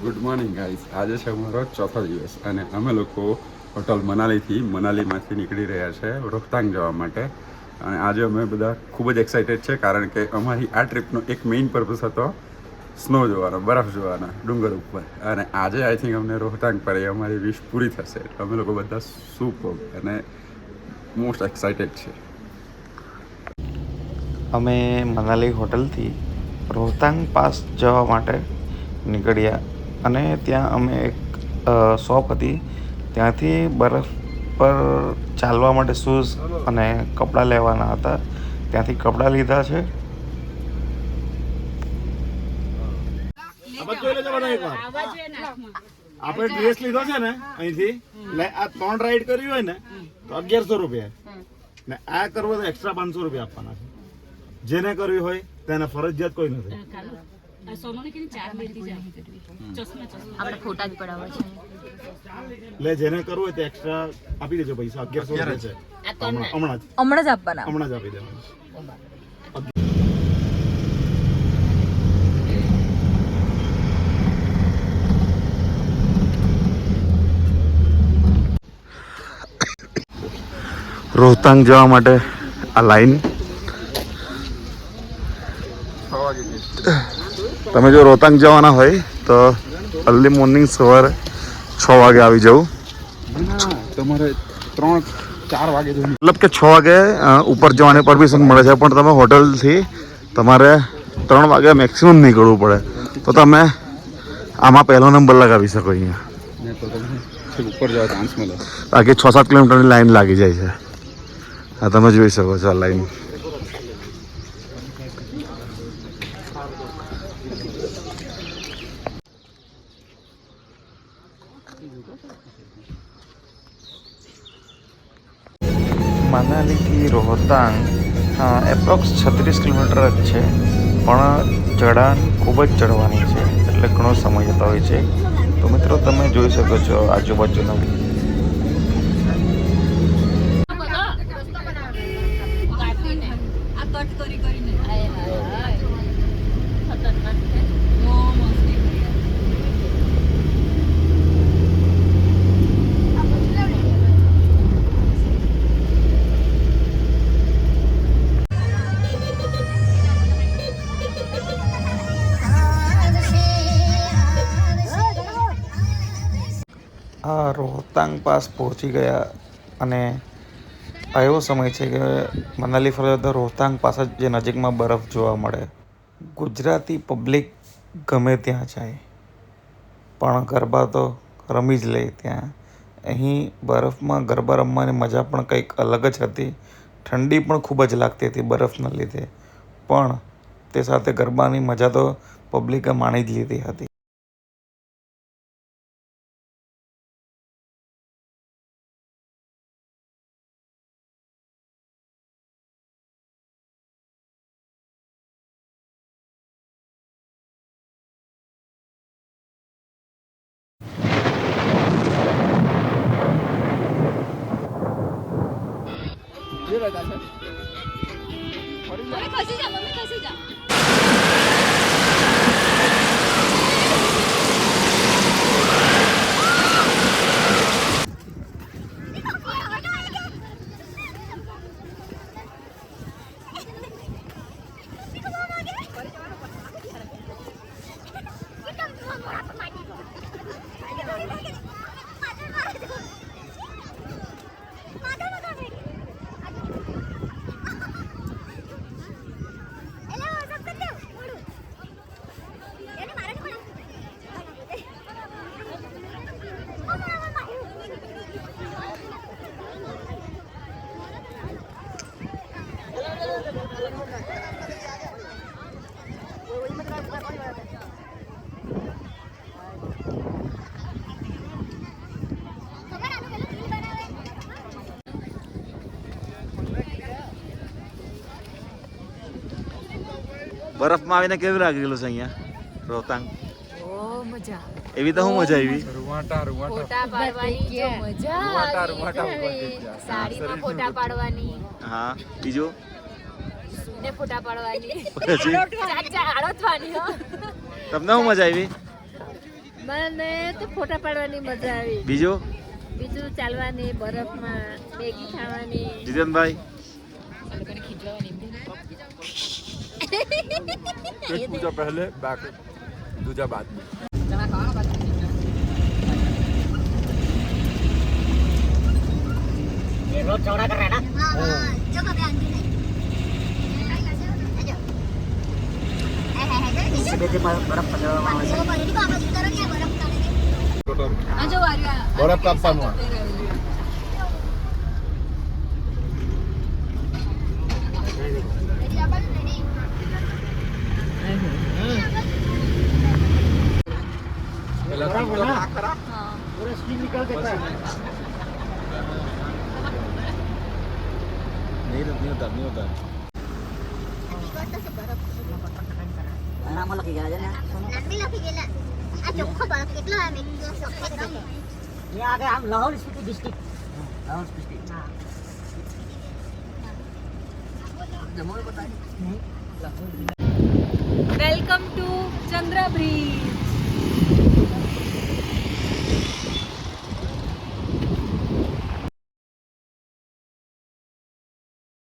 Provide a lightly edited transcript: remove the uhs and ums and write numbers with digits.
Good morning guys, આજે છે અમારો ચોથો દિવસ અને અમે લોકો હોટલ મનાલીમાંથી નીકળી રહ્યા છે રોહતાંગ જવા માટે. અને આજે અમે બધા ખૂબ જ એક્સાઇટેડ છે કારણ કે અમારી આ ટ્રીપનો એક મેઇન પર્પઝ હતો સ્નો જોવાનો, બરફ જોવાનો ડુંગર ઉપર. અને આજે આઈ થિંક અમને રોહતાંગ પર એ અમારી વિશ પૂરી થશે. અમે લોકો બધા સુપર અને મોસ્ટ એક્સાઇટેડ છે. અમે મનાલી હોટલથી રોહતાંગ પાસ જવા માટે નીકળ્યા અને ત્યાં અમે એક શોપ હતી, ત્યાંથી બરફ પર ચાલવા માટે શૂઝ અને કપડાં લેવાના હતા. ત્યાંથી કપડાં લીધા છે. આપણે ડ્રેસ લીધો છે ને અહીંથી, એટલે આ 3 રાઈડ કરવી હોય ને તો 1100 રૂપિયા, ને આ કરવો તો એક્સ્ટ્રા 500 રૂપિયા આપવાના છે. જેને કરવી હોય તેને ફરજિયાત કોઈ નથી. એટલે જેને કરવું હોય તે એક્સ્ટ્રા આપી દેજો પૈસા. 1100 રૂપિયા છે હમણાં જ આપવાના, હમણાં જ આપી દેવાના. રોહતાંગ જવા માટે આ લાઈન, તમે જો રોહતાંગ જવાના હોય તો અર્લી મોર્નિંગ સવારે 6 વાગે આવી જવું. તમારે 3-4 વાગે મતલબ કે 6 વાગે ઉપર જવાની પરમિશન મળે છે, પણ તમે હોટલથી તમારે 3 વાગે મેક્સિમમ નીકળવું પડે. તો તમે આમાં પહેલો નંબર લગાવી શકો અહીંયા. ઉપર જવા ચાન્સ મળે. બાકી 6-7 કિલોમીટરની લાઈન લાગી જાય છે. હા, તમે જોઈ શકો છો આ લાઈન. મનાલીથી રોહતાંગ એપ્રોક્સ 36 કિલોમીટર જ છે, પણ ચઢાણ ખૂબ જ ચડવાની છે, એટલે ઘણો સમય જતો હોય છે. તો મિત્રો, તમે જોઈ શકો છો આજુબાજુનો રોહતાંગ પાસ પહોંચી ગયા. અને આ એવો સમય છે કે મનાલી ફરવા તો રોહતાંગ પાસ જ જે નજીકમાં બરફ જોવા મળે. ગુજરાતી પબ્લિક ગમે ત્યાં જાય પણ ગરબા તો રમી જ લે ત્યાં. અહીં બરફમાં ગરબા રમવાની મજા પણ કંઈક અલગ જ હતી. ઠંડી પણ ખૂબ જ લાગતી હતી બરફના લીધે, પણ તે સાથે ગરબાની મજા તો પબ્લિકે માણી જ લીધી હતી. બરફમાં આવીને કેવું લાગેલું છે અહીંયા રોહતાંગ? મજા. એવી તો શું મજા આવી? ફોટા પાડવાની જો મજા આવી. સાડીમાં ફોટા પાડવાની. હા, બીજું ને ફોટા પાડવાની. પછી ચાચા આડો પહોંચવાની હો. તમને શું મજા આવી? મને તો ફોટા પાડવાની મજા આવી. બીજું બીજું ચાલવાની, બરફમાં મેગી ખાવાની. જીતનભાઈ? पेट पूजा पहले बैक दूजा बाद में બરફ કાપવાનું નહીં હોતા. વેલકમ ટુ ચંદ્ર બ્રિજ.